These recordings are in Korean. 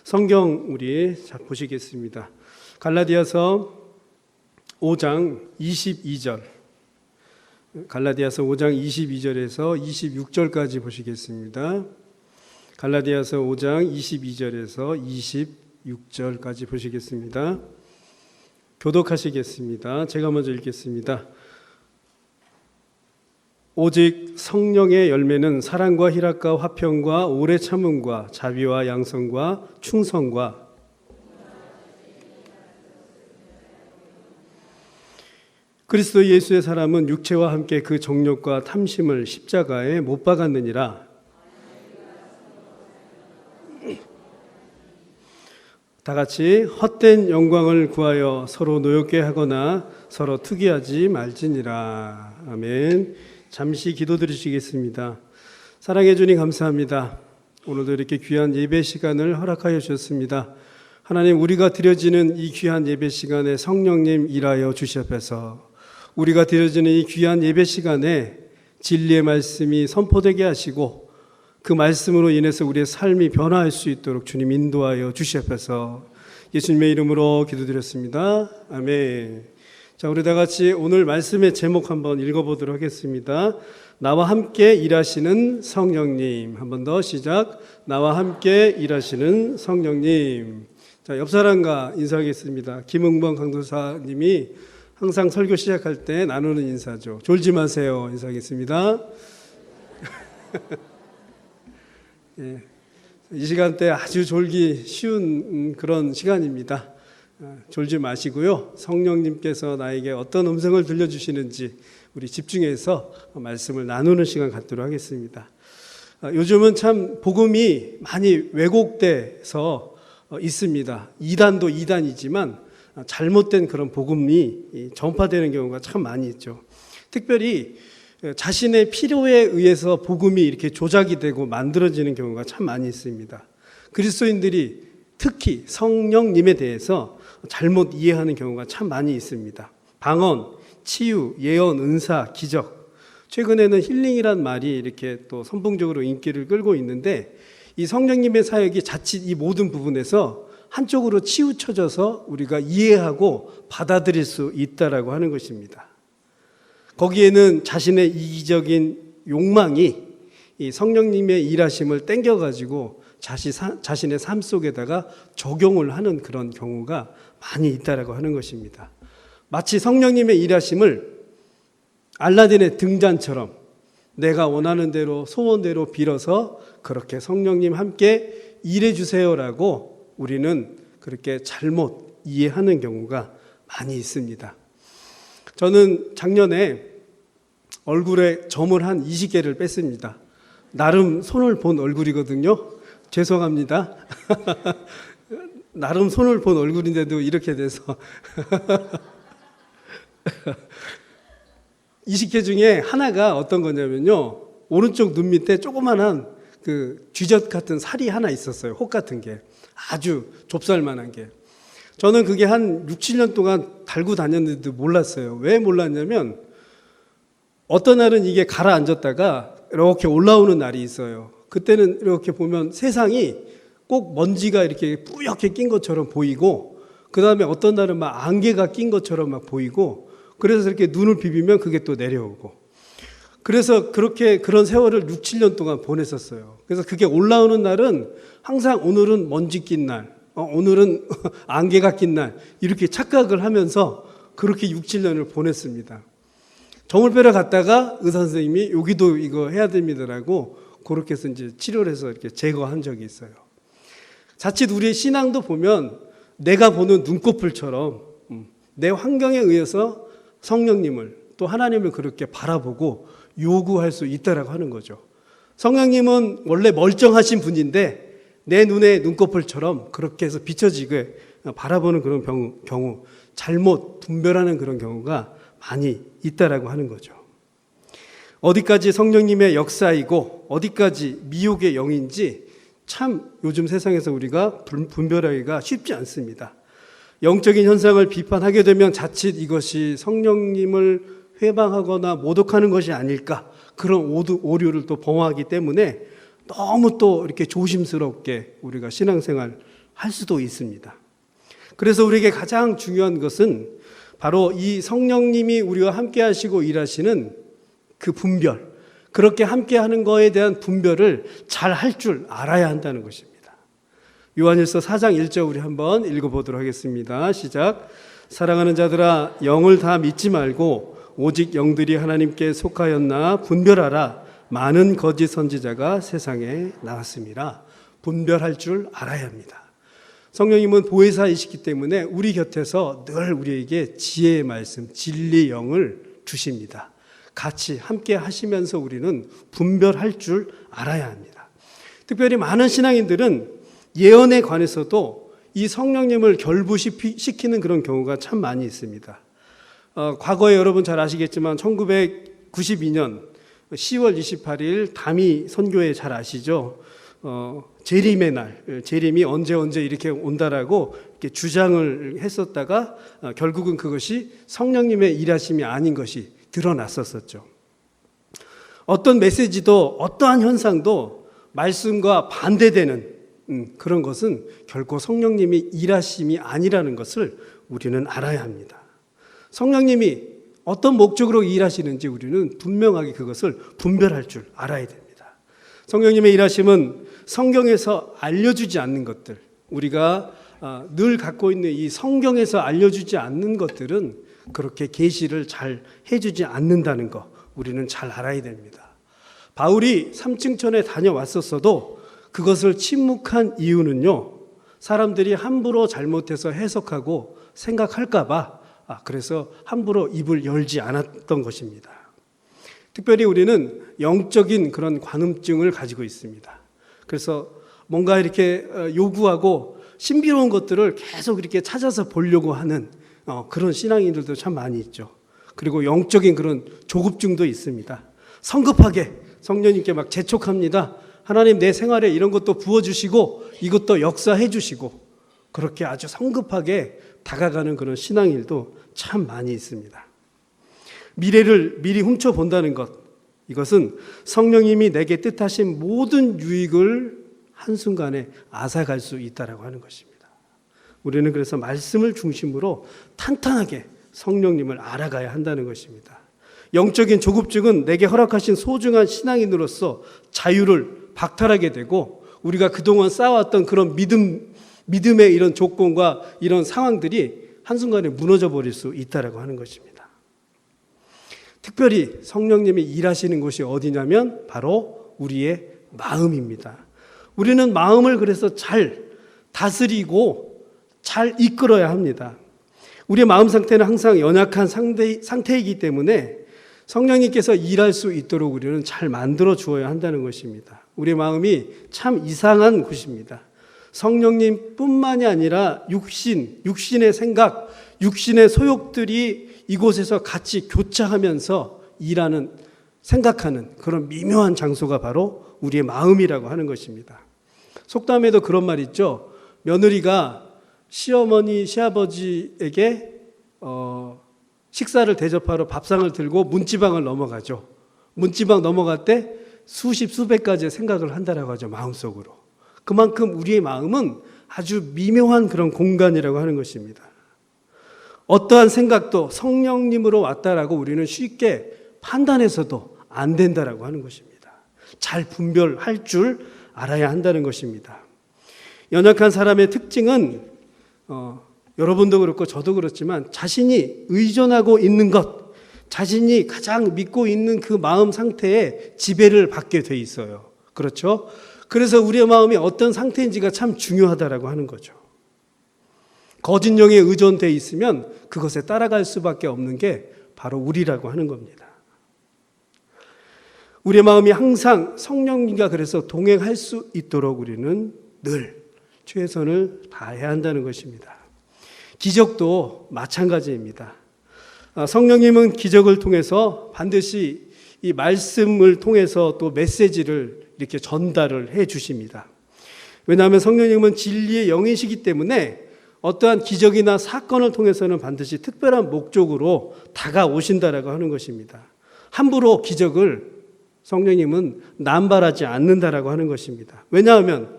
성경 우리 보시겠습니다. 갈라디아서 5장 22절, 갈라디아서 5장 22절에서 26절까지 보시겠습니다. 갈라디아서 5장 22절에서 26절까지 보시겠습니다. 교독하시겠습니다. 제가 먼저 읽겠습니다. 오직 성령의 열매는 사랑과 희락과 화평과 오래 참음과 자비와 양성과 충성과 그리스도 예수의 사람은 육체와 함께 그 정욕과 탐심을 십자가에 못 박았느니라. 다 같이 헛된 영광을 구하여 서로 노엽게 하거나 서로 투기하지 말지니라. 아멘. 잠시 기도드리시겠습니다. 사랑해 주님 감사합니다. 오늘도 이렇게 귀한 예배 시간을 허락하여 주셨습니다. 하나님, 우리가 드려지는 이 귀한 예배 시간에 성령님 일하여 주시옵소서. 우리가 드려지는 이 귀한 예배 시간에 진리의 말씀이 선포되게 하시고 그 말씀으로 인해서 우리의 삶이 변화할 수 있도록 주님 인도하여 주시옵소서. 예수님의 이름으로 기도드렸습니다. 아멘. 자, 우리 다 같이 오늘 말씀의 제목 한번 읽어보도록 하겠습니다. 나와 함께 일하시는 성령님. 한 번 더 시작. 나와 함께 일하시는 성령님. 자, 옆 사람과 인사하겠습니다. 김응범 강도사님이 항상 설교 시작할 때 나누는 인사죠. 졸지 마세요. 인사하겠습니다. 예, 이 시간대 아주 졸기 쉬운 그런 시간입니다. 졸지 마시고요. 성령님께서 나에게 어떤 음성을 들려주시는지 우리 집중해서 말씀을 나누는 시간 갖도록 하겠습니다. 요즘은 참 복음이 많이 왜곡돼서 있습니다. 이단도 이단이지만 잘못된 그런 복음이 전파되는 경우가 참 많이 있죠. 특별히 자신의 필요에 의해서 복음이 이렇게 조작이 되고 만들어지는 경우가 참 많이 있습니다. 그리스도인들이 특히 성령님에 대해서 잘못 이해하는 경우가 참 많이 있습니다. 방언, 치유, 예언, 은사, 기적. 최근에는 힐링이란 말이 이렇게 또 선풍적으로 인기를 끌고 있는데 이 성령님의 사역이 자칫 이 모든 부분에서 한쪽으로 치우쳐져서 우리가 이해하고 받아들일 수 있다라고 하는 것입니다. 거기에는 자신의 이기적인 욕망이 이 성령님의 일하심을 땡겨가지고 자신의 삶 속에다가 적용을 하는 그런 경우가 많이 있다라고 하는 것입니다. 마치 성령님의 일하심을 알라딘의 등잔처럼 내가 원하는 대로 소원대로 빌어서 그렇게 성령님 함께 일해 주세요라고 우리는 그렇게 잘못 이해하는 경우가 많이 있습니다. 저는 작년에 얼굴에 점을 한 20개를 뺐습니다. 나름 손을 본 얼굴이거든요. 죄송합니다. 나름 손을 본 얼굴인데도 이렇게 돼서 20개 중에 하나가 어떤 거냐면요, 오른쪽 눈 밑에 조그만한 그 쥐젖 같은 살이 하나 있었어요. 혹 같은 게 아주 좁쌀만한 게. 저는 그게 한 6, 7년 동안 달고 다녔는데도 몰랐어요. 왜 몰랐냐면 어떤 날은 이게 가라앉았다가 이렇게 올라오는 날이 있어요. 그때는 이렇게 보면 세상이 꼭 먼지가 이렇게 뿌옇게 낀 것처럼 보이고, 그 다음에 어떤 날은 막 안개가 낀 것처럼 막 보이고, 그래서 이렇게 눈을 비비면 그게 또 내려오고, 그래서 그렇게 그런 세월을 6, 7년 동안 보냈었어요. 그래서 그게 올라오는 날은 항상 오늘은 먼지 낀 날, 오늘은 안개가 낀 날, 이렇게 착각을 하면서 그렇게 6, 7년을 보냈습니다. 점을 빼러 갔다가 의사 선생님이 여기도 이거 해야 됩니다라고 그렇게 해서 이제 치료를 해서 이렇게 제거한 적이 있어요. 자칫 우리의 신앙도 보면 내가 보는 눈꺼풀처럼 내 환경에 의해서 성령님을 또 하나님을 그렇게 바라보고 요구할 수 있다라고 하는 거죠. 성령님은 원래 멀쩡하신 분인데 내 눈의 눈꺼풀처럼 그렇게 해서 비춰지게 바라보는 그런 경우, 잘못 분별하는 그런 경우가 많이 있다라고 하는 거죠. 어디까지 성령님의 역사이고 어디까지 미혹의 영인지 참 요즘 세상에서 우리가 분별하기가 쉽지 않습니다. 영적인 현상을 비판하게 되면 자칫 이것이 성령님을 회방하거나 모독하는 것이 아닐까, 그런 오류를 또 범하기 때문에 너무 또 이렇게 조심스럽게 우리가 신앙생활 할 수도 있습니다. 그래서 우리에게 가장 중요한 것은 바로 이 성령님이 우리와 함께 하시고 일하시는 그 분별, 그렇게 함께 하는 거에 대한 분별을 잘 할 줄 알아야 한다는 것입니다. 요한일서 4장 1절 우리 한번 읽어보도록 하겠습니다. 시작. 사랑하는 자들아, 영을 다 믿지 말고 오직 영들이 하나님께 속하였나 분별하라. 많은 거짓 선지자가 세상에 나왔습니다. 분별할 줄 알아야 합니다. 성령님은 보혜사이시기 때문에 우리 곁에서 늘 우리에게 지혜의 말씀, 진리의 영을 주십니다. 같이 함께 하시면서 우리는 분별할 줄 알아야 합니다. 특별히 많은 신앙인들은 예언에 관해서도 이 성령님을 결부시키는 그런 경우가 참 많이 있습니다. 과거에 여러분 잘 아시겠지만 1992년 10월 28일 담이 선교회 잘 아시죠? 재림의 날, 재림이 언제 이렇게 온다라고 이렇게 주장을 했었다가 결국은 그것이 성령님의 일하심이 아닌 것이 드러났었죠. 어떤 메시지도 어떠한 현상도 말씀과 반대되는 그런 것은 결코 성령님이 일하심이 아니라는 것을 우리는 알아야 합니다. 성령님이 어떤 목적으로 일하시는지 우리는 분명하게 그것을 분별할 줄 알아야 됩니다. 성령님의 일하심은 성경에서 알려주지 않는 것들, 우리가 늘 갖고 있는 이 성경에서 알려주지 않는 것들은 그렇게 계시를 잘 해주지 않는다는 거 우리는 잘 알아야 됩니다. 바울이 삼층천에 다녀왔었어도 그것을 침묵한 이유는요, 사람들이 함부로 잘못해서 해석하고 생각할까 봐 그래서 함부로 입을 열지 않았던 것입니다. 특별히 우리는 영적인 그런 관음증을 가지고 있습니다. 그래서 뭔가 이렇게 요구하고 신비로운 것들을 계속 이렇게 찾아서 보려고 하는 그런 신앙인들도 참 많이 있죠. 그리고 영적인 그런 조급증도 있습니다. 성급하게 성령님께 막 재촉합니다. 하나님 내 생활에 이런 것도 부어주시고 이것도 역사해 주시고 그렇게 아주 성급하게 다가가는 그런 신앙인도 참 많이 있습니다. 미래를 미리 훔쳐본다는 것, 이것은 성령님이 내게 뜻하신 모든 유익을 한순간에 앗아갈 수 있다고 하는 것입니다. 우리는 그래서 말씀을 중심으로 탄탄하게 성령님을 알아가야 한다는 것입니다. 영적인 조급증은 내게 허락하신 소중한 신앙인으로서 자유를 박탈하게 되고 우리가 그동안 쌓아왔던 그런 믿음의 이런 조건과 이런 상황들이 한순간에 무너져 버릴 수 있다고 하는 것입니다. 특별히 성령님이 일하시는 곳이 어디냐면 바로 우리의 마음입니다. 우리는 마음을 그래서 잘 다스리고 잘 이끌어야 합니다. 우리의 마음 상태는 항상 연약한 상태이기 때문에 성령님께서 일할 수 있도록 우리는 잘 만들어 주어야 한다는 것입니다. 우리의 마음이 참 이상한 곳입니다. 성령님뿐만이 아니라 육신의 생각, 육신의 소욕들이 이곳에서 같이 교차하면서 일하는, 생각하는 그런 미묘한 장소가 바로 우리의 마음이라고 하는 것입니다. 속담에도 그런 말 있죠. 며느리가 시어머니, 시아버지에게 식사를 대접하러 밥상을 들고 문지방을 넘어가죠. 문지방 넘어갈 때 수십, 수백 가지의 생각을 한다라고 하죠. 마음속으로. 그만큼 우리의 마음은 아주 미묘한 그런 공간이라고 하는 것입니다. 어떠한 생각도 성령님으로 왔다라고 우리는 쉽게 판단해서도 안 된다라고 하는 것입니다. 잘 분별할 줄 알아야 한다는 것입니다. 연약한 사람의 특징은 여러분도 그렇고 저도 그렇지만 자신이 의존하고 있는 것, 자신이 가장 믿고 있는 그 마음 상태에 지배를 받게 돼 있어요. 그렇죠? 그래서 우리의 마음이 어떤 상태인지가 참 중요하다라고 하는 거죠. 거짓 영에 의존되어 있으면 그것에 따라갈 수밖에 없는 게 바로 우리라고 하는 겁니다. 우리의 마음이 항상 성령님과 그래서 동행할 수 있도록 우리는 늘 최선을 다해야 한다는 것입니다. 기적도 마찬가지입니다. 성령님은 기적을 통해서 반드시 이 말씀을 통해서 또 메시지를 이렇게 전달을 해 주십니다. 왜냐하면 성령님은 진리의 영이시기 때문에 어떠한 기적이나 사건을 통해서는 반드시 특별한 목적으로 다가오신다라고 하는 것입니다. 함부로 기적을 성령님은 남발하지 않는다라고 하는 것입니다. 왜냐하면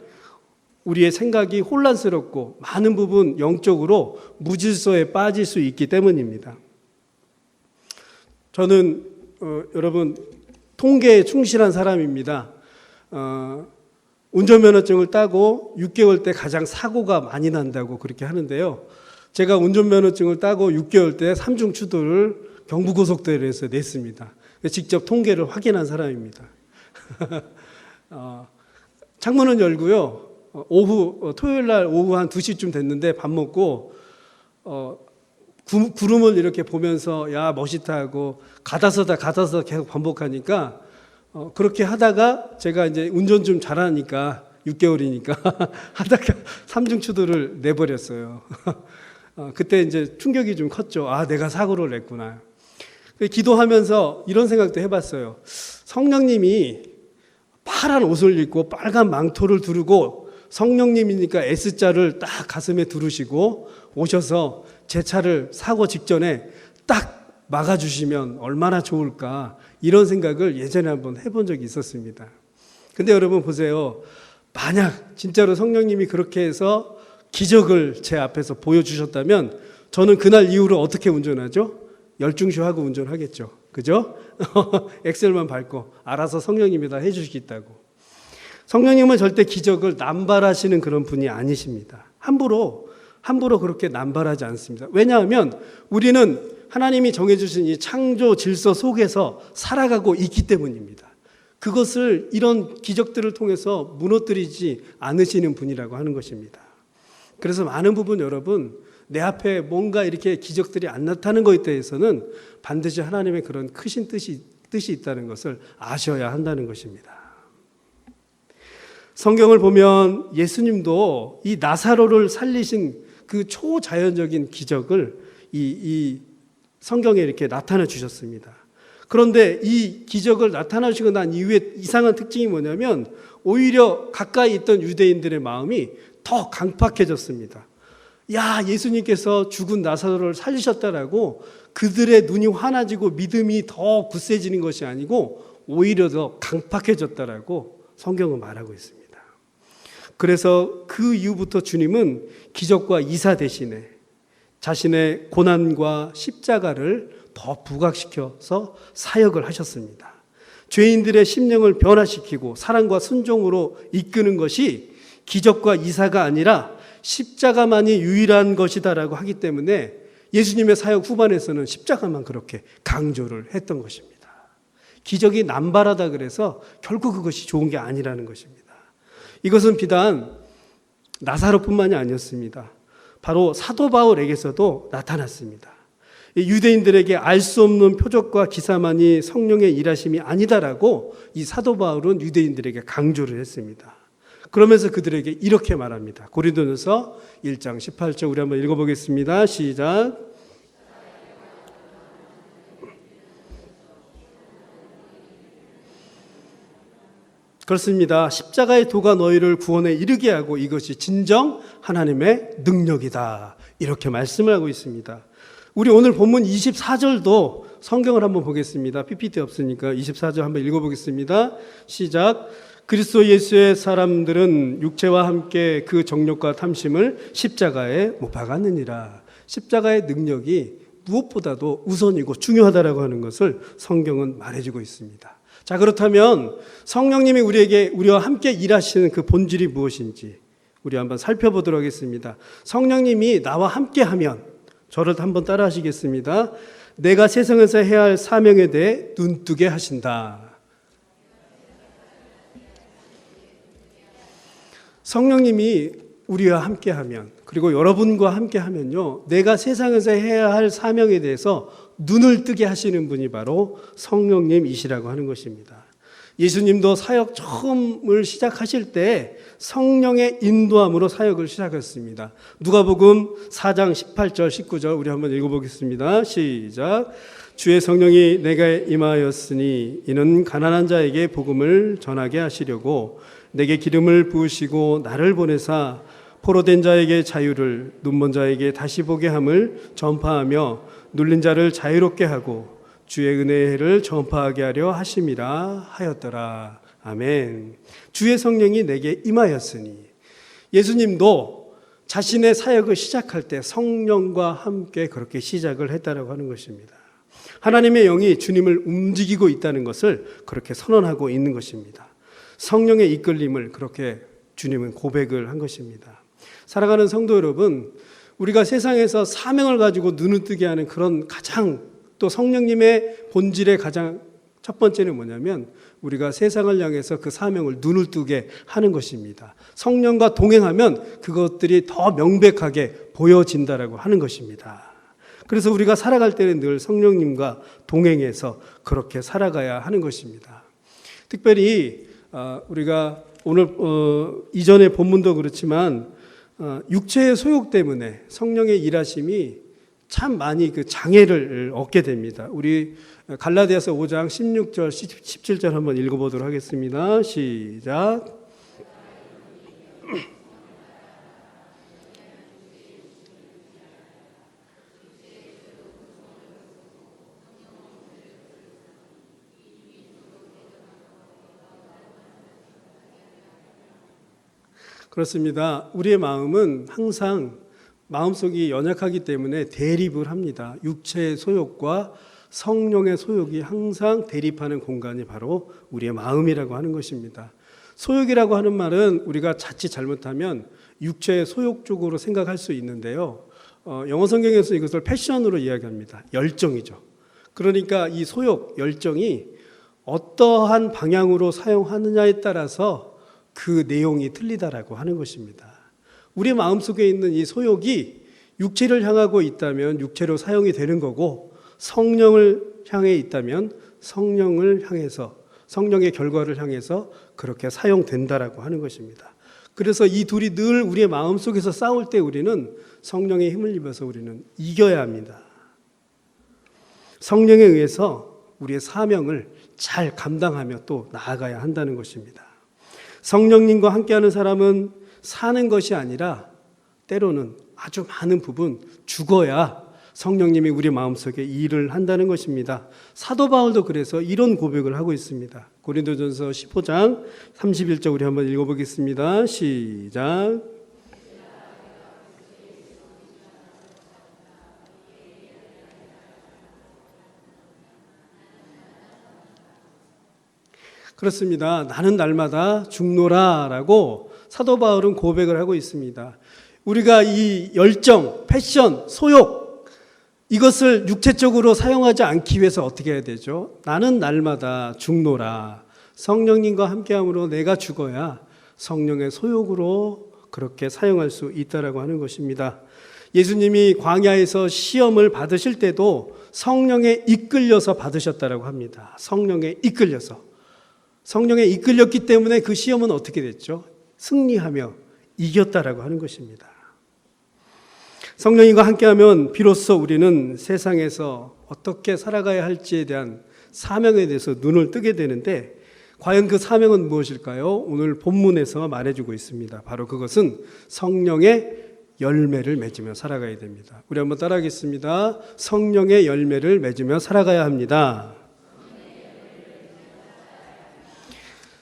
우리의 생각이 혼란스럽고 많은 부분 영적으로 무질서에 빠질 수 있기 때문입니다. 저는 여러분 통계에 충실한 사람입니다. 운전면허증을 따고 6개월 때 가장 사고가 많이 난다고 그렇게 하는데요. 제가 운전면허증을 따고 6개월 때 삼중 추돌을 경부고속도로에서 냈습니다. 직접 통계를 확인한 사람입니다. 창문은 열고요. 토요일 날 오후 한 2시쯤 됐는데 밥 먹고 구름을 이렇게 보면서 야 멋있다 하고 가다서다 계속 반복하니까 그렇게 하다가 제가 이제 운전 좀 잘하니까 6개월이니까 하다가 삼중 추돌을 내버렸어요. 그때 이제 충격이 좀 컸죠. 아, 내가 사고를 냈구나. 기도하면서 이런 생각도 해봤어요. 성령님이 파란 옷을 입고 빨간 망토를 두르고 성령님이니까 S자를 딱 가슴에 두르시고 오셔서 제 차를 사고 직전에 딱 막아주시면 얼마나 좋을까 이런 생각을 예전에 한번 해본 적이 있었습니다. 근데 여러분 보세요. 만약 진짜로 성령님이 그렇게 해서 기적을 제 앞에서 보여주셨다면 저는 그날 이후로 어떻게 운전하죠? 열중시하고 운전하겠죠. 그죠? 엑셀만 밟고 알아서 성령님이 다 해주시겠다고. 성령님은 절대 기적을 남발하시는 그런 분이 아니십니다. 함부로 그렇게 남발하지 않습니다. 왜냐하면 우리는 하나님이 정해주신 이 창조 질서 속에서 살아가고 있기 때문입니다. 그것을 이런 기적들을 통해서 무너뜨리지 않으시는 분이라고 하는 것입니다. 그래서 많은 부분 여러분 내 앞에 뭔가 이렇게 기적들이 안 나타나는 것에 대해서는 반드시 하나님의 그런 크신 뜻이 있다는 것을 아셔야 한다는 것입니다. 성경을 보면 예수님도 이 나사로를 살리신 그 초자연적인 기적을 이 성경에 이렇게 나타내 주셨습니다. 그런데 이 기적을 나타나 주시고 난 이후에 이상한 특징이 뭐냐면 오히려 가까이 있던 유대인들의 마음이 더 강팍해졌습니다. 야, 예수님께서 죽은 나사로를 살리셨다라고 그들의 눈이 환해지고 믿음이 더 굳세지는 것이 아니고 오히려 더 강팍해졌다라고 성경은 말하고 있습니다. 그래서 그 이후부터 주님은 기적과 이사 대신에 자신의 고난과 십자가를 더 부각시켜서 사역을 하셨습니다. 죄인들의 심령을 변화시키고 사랑과 순종으로 이끄는 것이 기적과 이사가 아니라 십자가만이 유일한 것이다라고 하기 때문에 예수님의 사역 후반에서는 십자가만 그렇게 강조를 했던 것입니다. 기적이 남발하다 그래서 결국 그것이 좋은 게 아니라는 것입니다. 이것은 비단 나사로뿐만이 아니었습니다. 바로 사도 바울에게서도 나타났습니다. 유대인들에게 알 수 없는 표적과 기사만이 성령의 일하심이 아니다라고 이 사도 바울은 유대인들에게 강조를 했습니다. 그러면서 그들에게 이렇게 말합니다. 고린도전서 1장 18절 우리 한번 읽어보겠습니다. 시작. 그렇습니다. 십자가의 도가 너희를 구원에 이르게 하고 이것이 진정 하나님의 능력이다. 이렇게 말씀을 하고 있습니다. 우리 오늘 본문 24절도 성경을 한번 보겠습니다. PPT 없으니까 24절 한번 읽어보겠습니다. 시작. 그리스도 예수의 사람들은 육체와 함께 그 정욕과 탐심을 십자가에 못 박았느니라. 십자가의 능력이 무엇보다도 우선이고 중요하다라고 하는 것을 성경은 말해주고 있습니다. 자, 그렇다면 성령님이 우리와 함께 일하시는 그 본질이 무엇인지 우리 한번 살펴보도록 하겠습니다. 성령님이 나와 함께 하면 저를 한번 따라 하시겠습니다. 내가 세상에서 해야 할 사명에 대해 눈뜨게 하신다. 성령님이 우리와 함께 하면 그리고 여러분과 함께 하면요, 내가 세상에서 해야 할 사명에 대해서 눈을 뜨게 하시는 분이 바로 성령님이시라고 하는 것입니다. 예수님도 사역 처음을 시작하실 때 성령의 인도함으로 사역을 시작했습니다. 누가복음 4장 18절 19절 우리 한번 읽어보겠습니다. 시작. 주의 성령이 내게 임하였으니 이는 가난한 자에게 복음을 전하게 하시려고 내게 기름을 부으시고 나를 보내사 포로된 자에게 자유를, 눈먼 자에게 다시 보게 함을 전파하며 눌린 자를 자유롭게 하고 주의 은혜를 전파하게 하려 하심이라 하였더라. 아멘. 주의 성령이 내게 임하였으니, 예수님도 자신의 사역을 시작할 때 성령과 함께 그렇게 시작을 했다라고 하는 것입니다. 하나님의 영이 주님을 움직이고 있다는 것을 그렇게 선언하고 있는 것입니다. 성령의 이끌림을 그렇게 주님은 고백을 한 것입니다. 살아가는 성도 여러분, 우리가 세상에서 사명을 가지고 눈을 뜨게 하는 그런 가장 또 성령님의 본질의 가장 첫 번째는 뭐냐면 우리가 세상을 향해서 그 사명을 눈을 뜨게 하는 것입니다. 성령과 동행하면 그것들이 더 명백하게 보여진다라고 하는 것입니다. 그래서 우리가 살아갈 때는 늘 성령님과 동행해서 그렇게 살아가야 하는 것입니다. 특별히 우리가 오늘 이전의 본문도 그렇지만 육체의 소욕 때문에 성령의 일하심이 참 많이 그 장애를 얻게 됩니다. 우리 갈라디아서 5장 16절 17절 한번 읽어보도록 하겠습니다. 시작. 그렇습니다. 우리의 마음은 항상 마음속이 연약하기 때문에 대립을 합니다. 육체의 소욕과 성령의 소욕이 항상 대립하는 공간이 바로 우리의 마음이라고 하는 것입니다. 소욕이라고 하는 말은 우리가 자칫 잘못하면 육체의 소욕 쪽으로 생각할 수 있는데요. 영어 성경에서 이것을 패션으로 이야기합니다. 열정이죠. 그러니까 이 소욕, 열정이 어떠한 방향으로 사용하느냐에 따라서 그 내용이 틀리다라고 하는 것입니다. 우리 마음속에 있는 이 소욕이 육체를 향하고 있다면 육체로 사용이 되는 거고, 성령을 향해 있다면 성령을 향해서, 성령의 결과를 향해서 그렇게 사용된다라고 하는 것입니다. 그래서 이 둘이 늘 우리의 마음속에서 싸울 때 우리는 성령의 힘을 입어서 우리는 이겨야 합니다. 성령에 의해서 우리의 사명을 잘 감당하며 또 나아가야 한다는 것입니다. 성령님과 함께하는 사람은 사는 것이 아니라 때로는 아주 많은 부분 죽어야 성령님이 우리 마음속에 일을 한다는 것입니다. 사도 바울도 그래서 이런 고백을 하고 있습니다. 고린도전서 15장 31절 우리 한번 읽어보겠습니다. 시작. 그렇습니다. 나는 날마다 죽노라라고 사도 바울은 고백을 하고 있습니다. 우리가 이 열정, 패션, 소욕 이것을 육체적으로 사용하지 않기 위해서 어떻게 해야 되죠? 나는 날마다 죽노라. 성령님과 함께함으로 내가 죽어야 성령의 소욕으로 그렇게 사용할 수 있다라고 하는 것입니다. 예수님이 광야에서 시험을 받으실 때도 성령에 이끌려서 받으셨다라고 합니다. 성령에 이끌려서. 성령에 이끌렸기 때문에 그 시험은 어떻게 됐죠? 승리하며 이겼다라고 하는 것입니다. 성령님과 함께하면 비로소 우리는 세상에서 어떻게 살아가야 할지에 대한 사명에 대해서 눈을 뜨게 되는데, 과연 그 사명은 무엇일까요? 오늘 본문에서 말해주고 있습니다. 바로 그것은 성령의 열매를 맺으며 살아가야 됩니다. 우리 한번 따라하겠습니다. 성령의 열매를 맺으며 살아가야 합니다.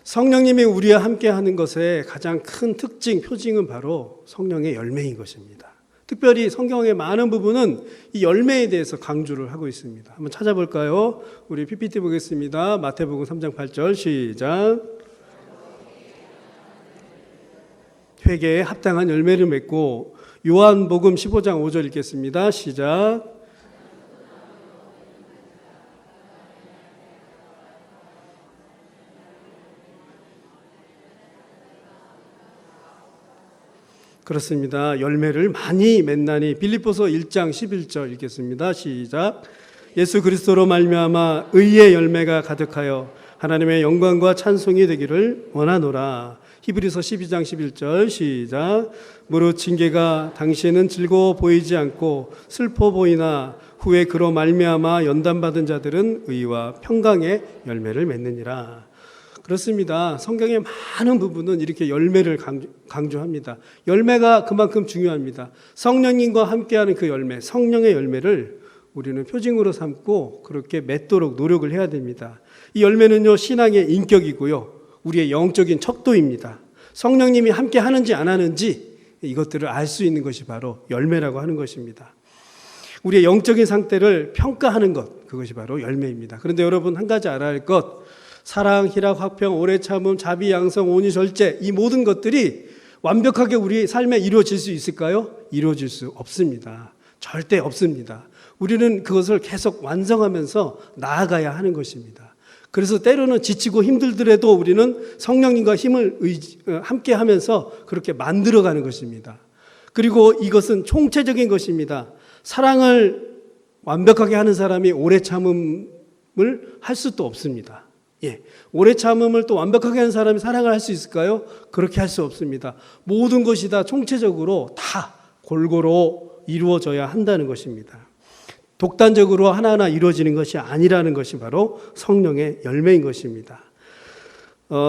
성령님이 우리와 함께하는 것의 가장 큰 특징, 표징은 바로 성령의 열매인 것입니다. 특별히 성경의 많은 부분은 이 열매에 대해서 강조를 하고 있습니다. 한번 찾아볼까요? 우리 PPT 보겠습니다. 마태복음 3장 8절 시작. 회개에 합당한 열매를 맺고, 요한복음 15장 5절 읽겠습니다. 시작. 그렇습니다. 열매를 많이 맺나니. 빌립보서 1장 11절 읽겠습니다. 시작. 예수 그리스도로 말미암아 의의 열매가 가득하여 하나님의 영광과 찬송이 되기를 원하노라. 히브리서 12장 11절 시작. 무릇 징계가 당시에는 즐거워 보이지 않고 슬퍼 보이나 후에 그로 말미암아 연단받은 자들은 의와 평강의 열매를 맺느니라. 그렇습니다. 성경의 많은 부분은 이렇게 열매를 강조합니다. 열매가 그만큼 중요합니다. 성령님과 함께하는 그 열매, 성령의 열매를 우리는 표징으로 삼고 그렇게 맺도록 노력을 해야 됩니다. 이 열매는요, 신앙의 인격이고요, 우리의 영적인 척도입니다. 성령님이 함께 하는지 안 하는지 이것들을 알 수 있는 것이 바로 열매라고 하는 것입니다. 우리의 영적인 상태를 평가하는 것, 그것이 바로 열매입니다. 그런데 여러분, 한 가지 알아야 할 것, 사랑, 희락, 화평, 오래 참음, 자비, 양성, 온유, 절제, 이 모든 것들이 완벽하게 우리 삶에 이루어질 수 있을까요? 이루어질 수 없습니다. 절대 없습니다. 우리는 그것을 계속 완성하면서 나아가야 하는 것입니다. 그래서 때로는 지치고 힘들더라도 우리는 성령님과 힘을 함께 하면서 그렇게 만들어가는 것입니다. 그리고 이것은 총체적인 것입니다. 사랑을 완벽하게 하는 사람이 오래 참음을 할 수도 없습니다. 오래 참음을 또 완벽하게 하는 사람이 사랑을 할 수 있을까요? 그렇게 할 수 없습니다. 모든 것이 다 총체적으로 다 골고루 이루어져야 한다는 것입니다. 독단적으로 하나하나 이루어지는 것이 아니라는 것이 바로 성령의 열매인 것입니다.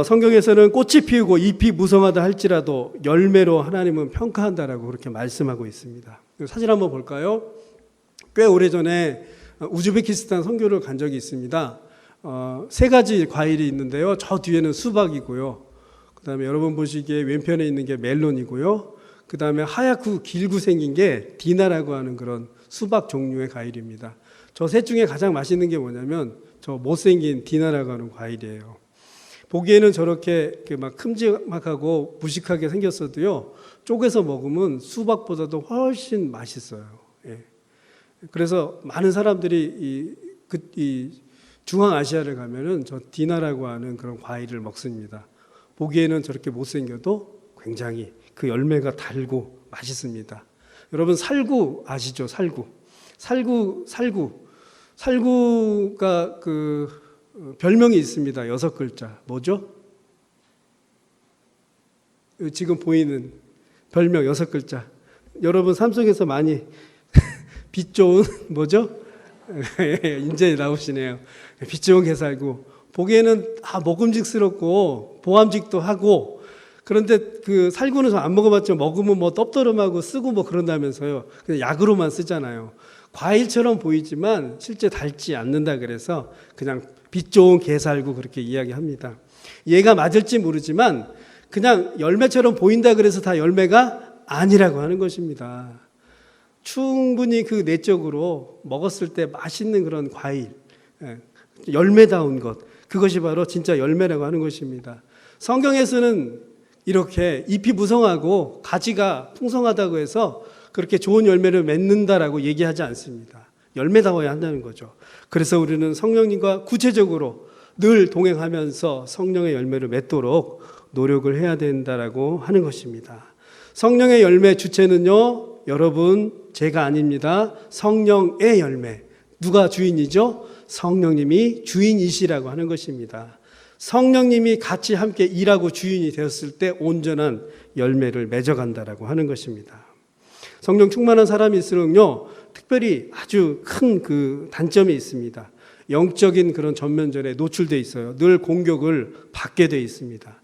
성경에서는 꽃이 피우고 잎이 무성하다 할지라도 열매로 하나님은 평가한다라고 그렇게 말씀하고 있습니다. 사진 한번 볼까요? 꽤 오래전에 우즈베키스탄 선교를 간 적이 있습니다. 세 가지 과일이 있는데요. 저 뒤에는 수박이고요. 그 다음에 여러분 보시기에 왼편에 있는 게 멜론이고요. 그 다음에 하얗고 길고 생긴 게 디나라고 하는 그런 수박 종류의 과일입니다. 저 셋 중에 가장 맛있는 게 뭐냐면 저 못생긴 디나라고 하는 과일이에요. 보기에는 저렇게 막 큼지막하고 무식하게 생겼어도요, 쪼개서 먹으면 수박보다도 훨씬 맛있어요. 그래서 많은 사람들이 이 중앙아시아를 가면은 저 디나라고 하는 그런 과일을 먹습니다. 보기에는 저렇게 못생겨도 굉장히 그 열매가 달고 맛있습니다. 여러분, 살구 아시죠? 살구가 그 별명이 있습니다. 6글자. 뭐죠? 지금 보이는 별명 6글자. 여러분 삶 속에서 많이 빛 좋은 뭐죠? 이제 나오시네요. 빛 좋은 게살구. 보기에는 먹음직스럽고 보암직도 하고, 그런데 그 살구는 저 안 먹어봤죠. 먹으면 뭐 떡더름하고 쓰고 뭐 그런다면서요. 그냥 약으로만 쓰잖아요. 과일처럼 보이지만 실제 달지 않는다 그래서 그냥 빛 좋은 게살구 그렇게 이야기합니다. 얘가 맞을지 모르지만 그냥 열매처럼 보인다 그래서 다 열매가 아니라고 하는 것입니다. 충분히 그 내적으로 먹었을 때 맛있는 그런 과일, 열매다운 것, 그것이 바로 진짜 열매라고 하는 것입니다. 성경에서는 이렇게 잎이 무성하고 가지가 풍성하다고 해서 그렇게 좋은 열매를 맺는다라고 얘기하지 않습니다. 열매다워야 한다는 거죠. 그래서 우리는 성령님과 구체적으로 늘 동행하면서 성령의 열매를 맺도록 노력을 해야 된다라고 하는 것입니다. 성령의 열매 주체는요, 여러분, 제가 아닙니다. 성령의 열매. 누가 주인이죠? 성령님이 주인이시라고 하는 것입니다. 성령님이 같이 함께 일하고 주인이 되었을 때 온전한 열매를 맺어간다라고 하는 것입니다. 성령 충만한 사람일수록요, 특별히 아주 큰 그 단점이 있습니다. 영적인 그런 전면전에 노출되어 있어요. 늘 공격을 받게 되어 있습니다.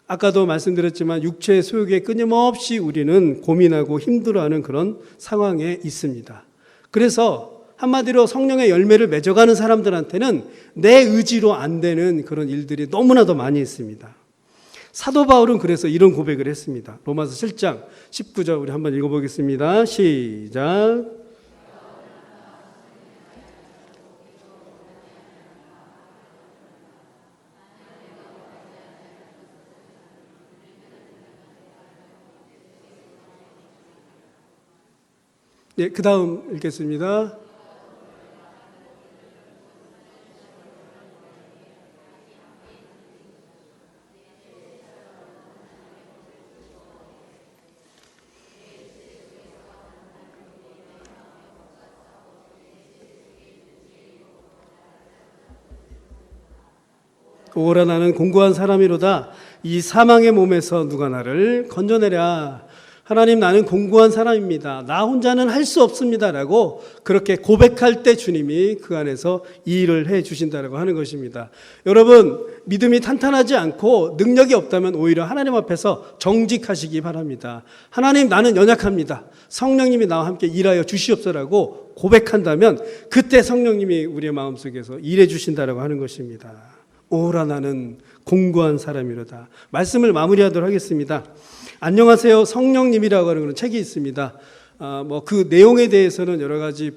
아까도 말씀드렸지만 육체의 소욕에 끊임없이 우리는 고민하고 힘들어하는 그런 상황에 있습니다. 그래서 한마디로 성령의 열매를 맺어가는 사람들한테는 내 의지로 안 되는 그런 일들이 너무나도 많이 있습니다. 사도 바울은 그래서 이런 고백을 했습니다. 로마서 7장 19절 우리 한번 읽어보겠습니다. 시작. 네, 그 다음 읽겠습니다. 오라 나는 공고한 사람이로다. 이 사망의 몸에서 누가 나를 건져내랴. 하나님, 나는 공고한 사람입니다. 나 혼자는 할 수 없습니다. 라고 그렇게 고백할 때 주님이 그 안에서 이 일을 해 주신다고 하는 것입니다. 여러분, 믿음이 탄탄하지 않고 능력이 없다면 오히려 하나님 앞에서 정직하시기 바랍니다. 하나님, 나는 연약합니다. 성령님이 나와 함께 일하여 주시옵소서라고 고백한다면 그때 성령님이 우리의 마음속에서 일해 주신다라고 하는 것입니다. 오라 나는 공고한 사람이로다. 말씀을 마무리하도록 하겠습니다. 안녕하세요 성령님이라고 하는 그런 책이 있습니다. 그 내용에 대해서는 여러 가지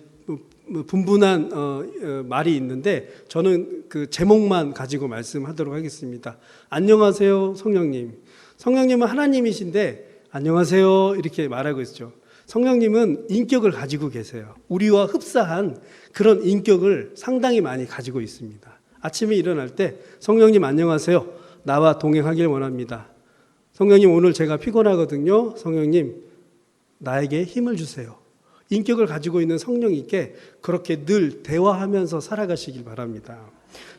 분분한 말이 있는데 저는 그 제목만 가지고 말씀하도록 하겠습니다. 안녕하세요 성령님. 성령님은 하나님이신데 안녕하세요 이렇게 말하고 있죠. 성령님은 인격을 가지고 계세요. 우리와 흡사한 그런 인격을 상당히 많이 가지고 있습니다. 아침에 일어날 때 성령님 안녕하세요. 나와 동행하길 원합니다. 성령님 오늘 제가 피곤하거든요. 성령님 나에게 힘을 주세요. 인격을 가지고 있는 성령님께 그렇게 늘 대화하면서 살아가시길 바랍니다.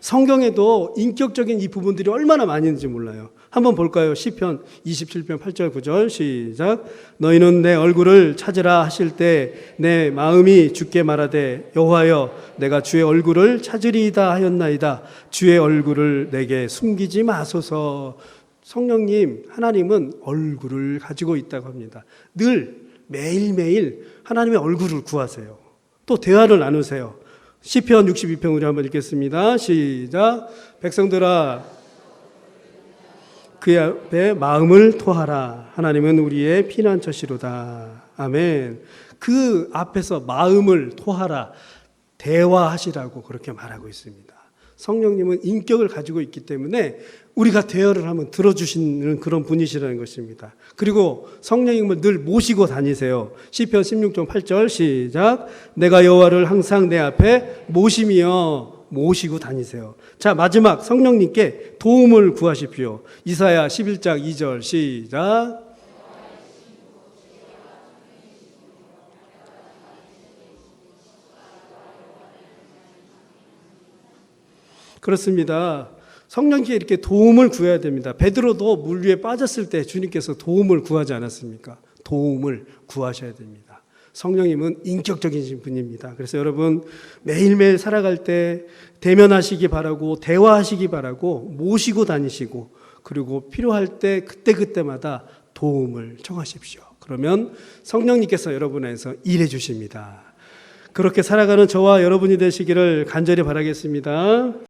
성경에도 인격적인 이 부분들이 얼마나 많이 있는지 몰라요. 한번 볼까요? 시편 27편 8절 9절 시작. 너희는 내 얼굴을 찾으라 하실 때 내 마음이 주께 말하되 여호와여 내가 주의 얼굴을 찾으리이다 하였나이다. 주의 얼굴을 내게 숨기지 마소서. 성령님 하나님은 얼굴을 가지고 있다고 합니다. 늘 매일매일 하나님의 얼굴을 구하세요. 또 대화를 나누세요. 시편 62편 우리 한번 읽겠습니다. 시작. 백성들아 그의 앞에 마음을 토하라. 하나님은 우리의 피난처시로다. 아멘. 그 앞에서 마음을 토하라. 대화하시라고 그렇게 말하고 있습니다. 성령님은 인격을 가지고 있기 때문에 우리가 대화를 하면 들어주시는 그런 분이시라는 것입니다. 그리고 성령님을 늘 모시고 다니세요. 시편 16편 8절 시작. 내가 여호와를 항상 내 앞에 모시고 다니세요. 자, 마지막 성령님께 도움을 구하십시오. 이사야 11장 2절 시작. 그렇습니다. 성령께 이렇게 도움을 구해야 됩니다. 베드로도 물 위에 빠졌을 때 주님께서 도움을 구하지 않았습니까? 도움을 구하셔야 됩니다. 성령님은 인격적인 분입니다. 그래서 여러분 매일매일 살아갈 때 대면하시기 바라고 대화하시기 바라고 모시고 다니시고 그리고 필요할 때 그때그때마다 도움을 청하십시오. 그러면 성령님께서 여러분에서 일해 주십니다. 그렇게 살아가는 저와 여러분이 되시기를 간절히 바라겠습니다.